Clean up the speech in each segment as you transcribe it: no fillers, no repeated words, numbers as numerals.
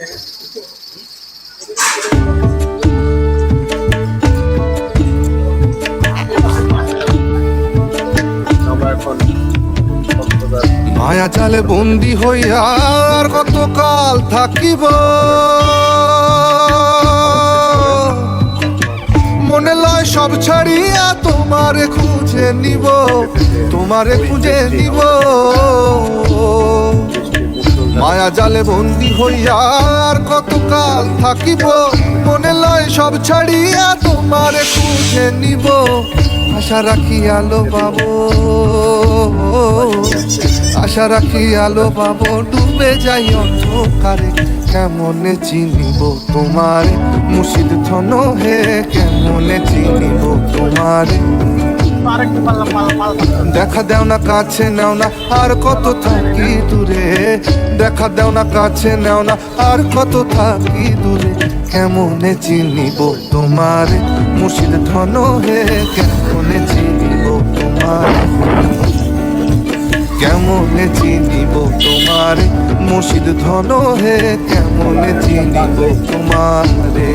মায়া জালে বন্দি হইয়া আর কতকাল থাকিব, মনে লয় সব ছাড়িয়া তোমারে খুঁজে নিব, তোমারে খুঁজে নিব। মায়া জালে বন্দি হইয়া আর কতকাল থাকিব, মনে লয় সব ছাড়িয়া তোমারে খুঁজে নিব। আশা রাখি আলো পাবো, আশা রাখি আলো পাবো, ডুবে যাই অন্ধকারে। কেমনে চিনিব তোমারে মুর্শিদ ধন হে, কেমনে চিনিব তোমারে। দেখা দেও না কাছে নেও না আর কত থাকি দূরে, দেখা দেও না কাছে নেও না আর কত থাকি দূরে। কেমনে চিনিব তোমারে মুর্শিদ ধন হে, কেমনে চিনিব তোমারে। কেমনে চিনিব তোমারে মুর্শিদ ধন হে, কেমনে চিনিব তোমারে।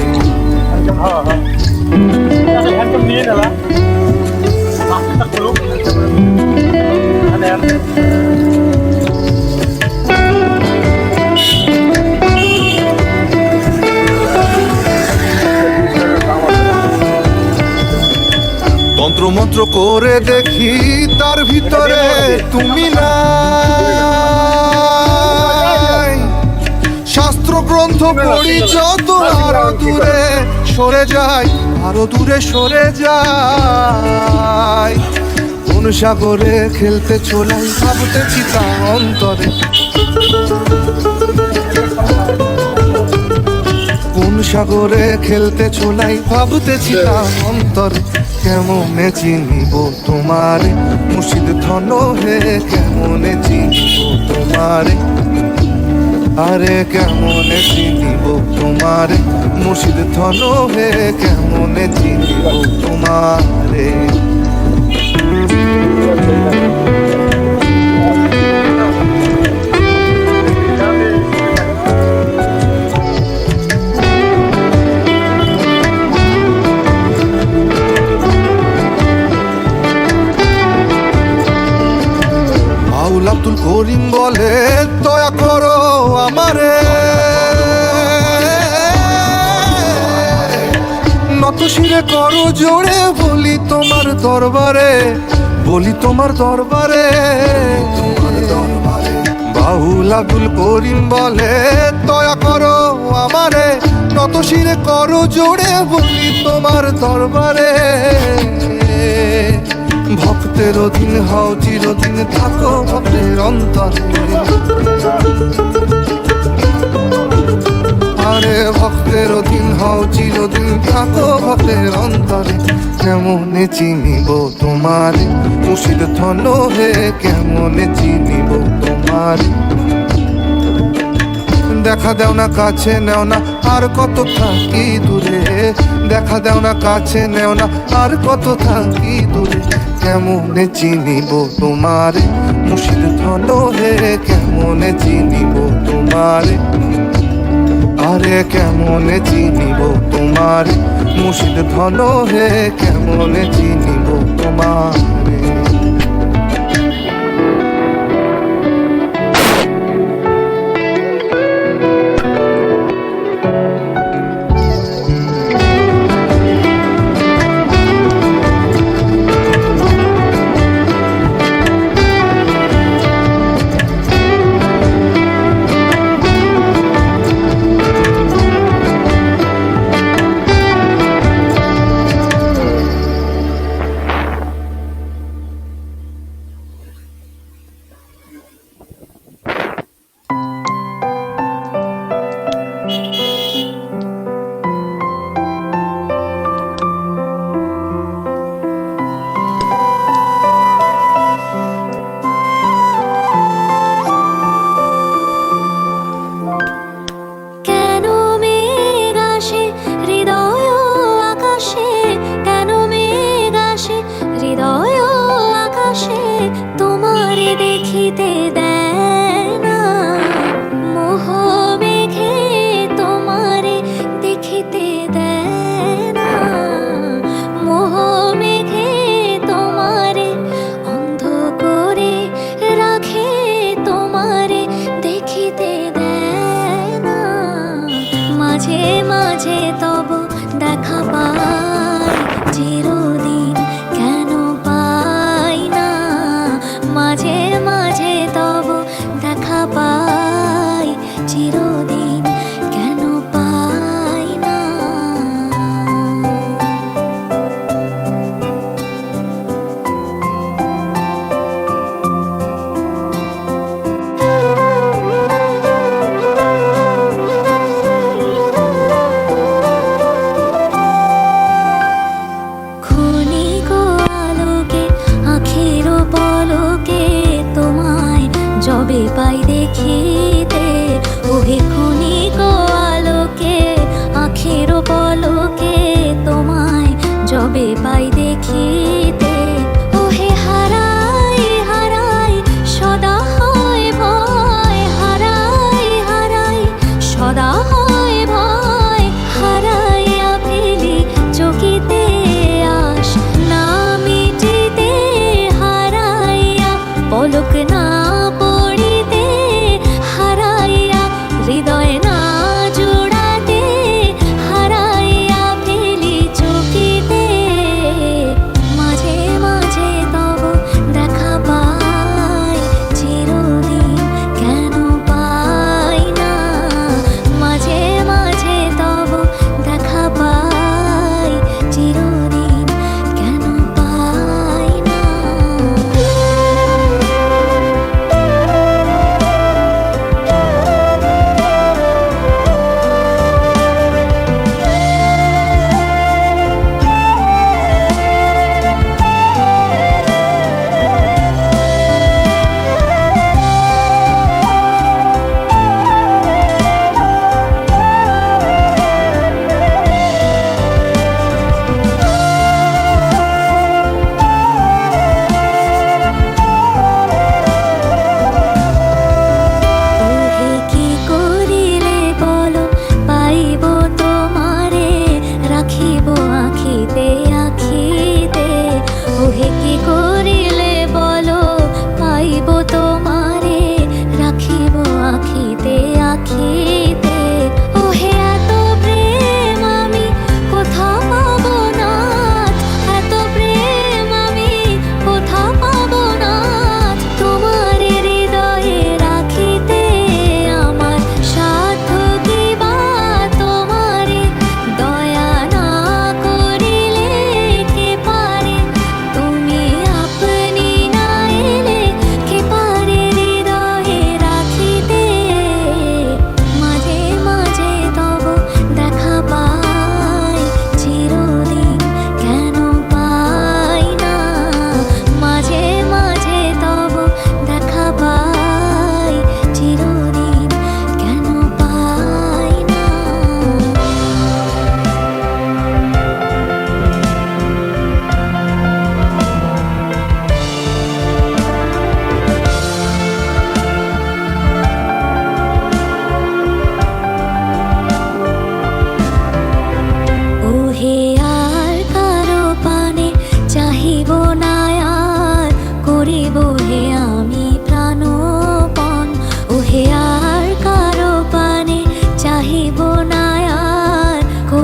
তন্ত্রমন্ত্র করে দেখি তার ভিতরে তুমি নাই, শাস্ত্র গ্রন্থ পড়ি যত আরো দূরে সরে যায়, আরো দূরে সরে যায়। কোন সাগরে খেলতে চলাই ভাবতেছি তা অন্তরে, কোন সাগরে খেলতে চলাই ভাবতেছি তা অন্তরে। কেমনে চিনিব তোমারে মুর্শিদ ধন হে, কেমনে চিনিব তোমারে। আরে কেমনে চিনিব তোমারে মুর্শিদ ধন হে, কেমনে চিনিব তোমারে। আব্দুল করিম বলে দয়া করো আমারে, নত শিরে করো জোরে বলি তোমার দরবারে, বলি তোমার দরবারে। বাউল আব্দুল করিম বলে দয়া করো আমারে, নত শিরে করো জোরে বলি তোমার দরবারে। ভক্তের অধীন হও চিরদিন থাকো ভক্তের অন্তরে, আরে ভক্তের অধীন হও চিরদিন থাকো ভক্তের অন্তরে। কেমনে চিনিব তোমারে মুর্শিদ ধন হে, কেমনে চিনিব তোমারে। দেখা দেও না কাছে নেও না আর কত থাকি দূরে, দেখা দেও না কাছে নেও না আর কত থাকি দূরে। কেমনে চিনিব তোমারে মুর্শিদ ধন হে, কেমনে চিনিব তোমারে। আরে কেমনে চিনিব তোমারে মুর্শিদ ধন হে, কেমনে চিনিব তোমারে।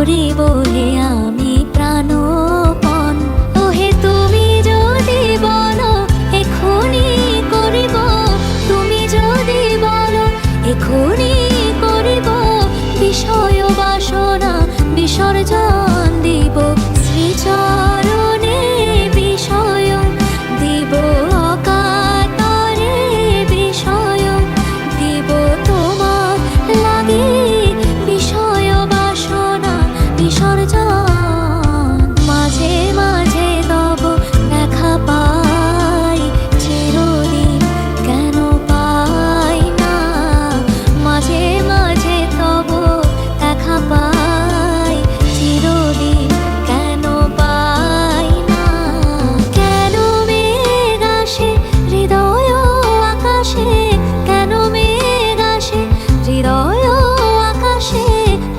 করিব হে আমি প্রাণপণ। ওহে তুমি যদি বলো এখনি করিব, তুমি যদি বলো এখনি করিব, বিষয় বাসনা বিসর্জন দিব, শ্রীচরণে বিষয় দিব, অকাতরে বিষয় দিব তোমার লাগি, বিষয় বাসনা বিসর্জন। মাঝে মাঝে তব দেখা পাই, চিরদিন কেন পাই না, মাঝে মাঝে তব দেখা পাই, চিরদিন কেন পাই না। কেন মেঘ আসে হৃদয় আকাশে, কেন মেঘ আসে হৃদয় আকাশে,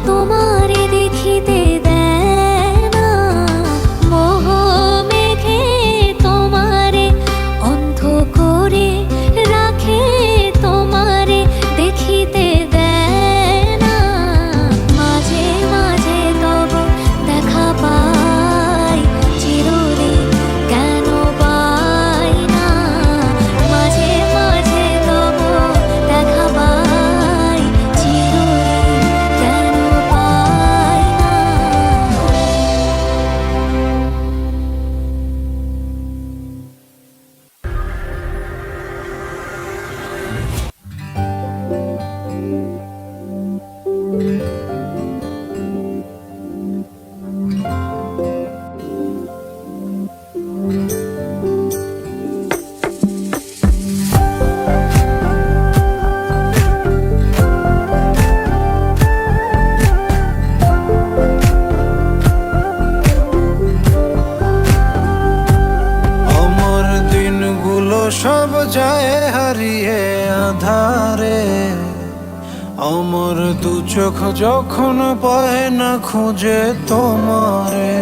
তোমারে দেখিতে দেয় না। মোহ মেঘে তোমারে অন্ধ করে রাখে, তোমারে দেখিতে দেয় না। মাঝে মাঝে তব দেখা পাই, চিরদিন কেন পাই না, মাঝে মাঝে তব দেখা পাই, চিরদিন কেন পাই না। আমার দিনগুলো সব যায় হারিয়ে আধারে, আমার দু চোখ যখন পায় না খুঁজে তোমারে।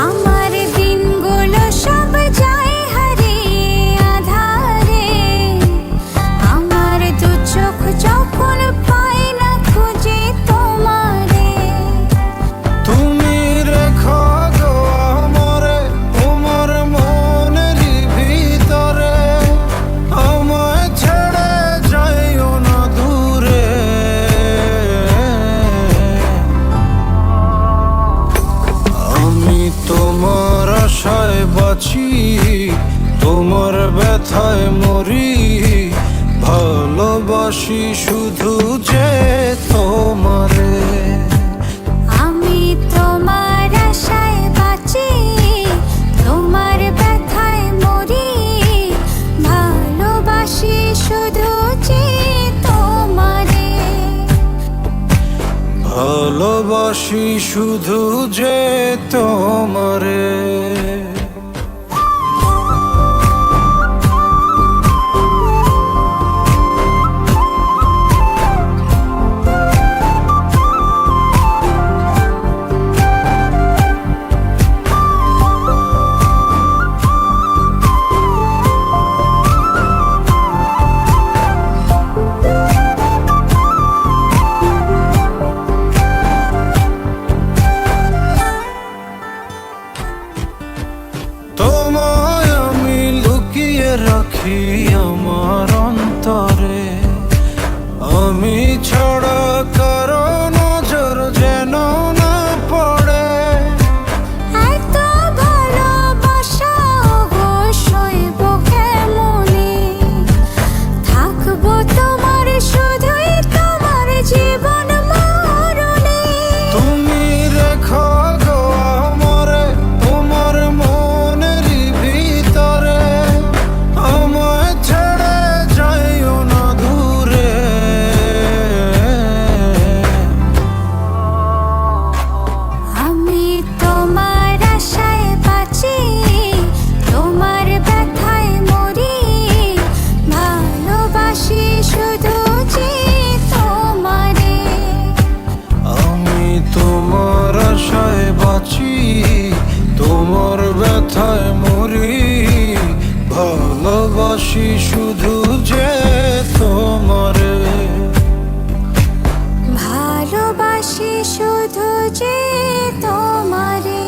আমার দিনগুলো সব যায় হারিয়ে আঁধারে, আমার দু চোখ যখন পায় না খুঁজে তোমারে। তুমি রেখো গো আমারে তোমার মনের ভিতরে, আমায় ছেড়ে যাইও না দূরে। আমি তোমার আশায় বাঁচি, তোমার ব্যথায় মরি, ভালোবাসি শুধু যে তোমারে। আমি তোমার আশায় বাঁচি, তোমার ব্যথায় মরি, ভালোবাসি শুধু যে তোমারে। ভালোবাসি শুধু যে তোমারে। তোমায় আমি লুকিয়ে রাখি আমার অন্তরে, আমি ছাড়া কারো নজর যেন না পড়ে। এত ভালোবাসা অবশ্যই কেমনে, থাকবো তোমার শুধুই তোমার জীবন মরণে। তুমি রেখো গো আমারে তোমার মনের ভিতরে, আমায় ছেড়ে যাইও না দূরে। আমি তোমার আশায় বাঁচি, তোমার ব্যথায় মরি, ভালোবাসি শুধু যে তোমারে। আমি তোমার আশায় বাঁচি, তোমার ব্যথায় মরি, ভালোবাসি শুধু যে তোমারে। ভালোবাসি শুধু শুধু যে তোমারে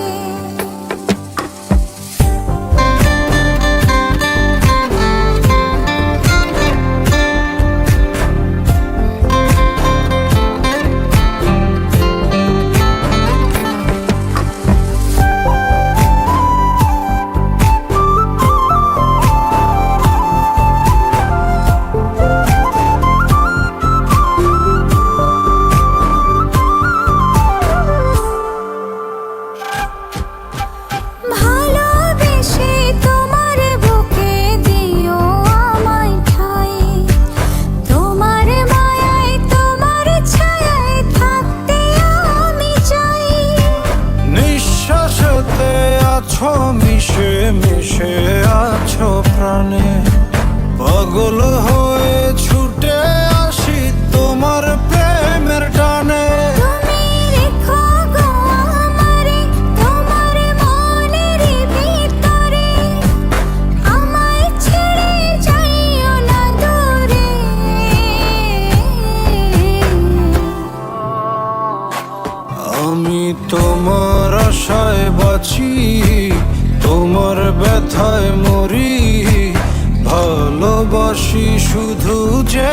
ভালোবেসে তোমার বুকে দিও আমায় ঠাঁই তোমার মায়ায় তোমার ছায়ায় থাকতে আমি চাই নিঃশ্বাসেতে আছো মিশে মিশে আছো প্রাণে পাগল হয়ে ছুটে আসি তোমার প্রেমের টানে তুমি রেখো গো আমারে তোমার মনের ভিতরে আমায় ছেড়ে যাইও না দূরে আমি তোমার আশায় বাঁচি তোমার ব্যথায় মরি ভালোবাসি শুধু যে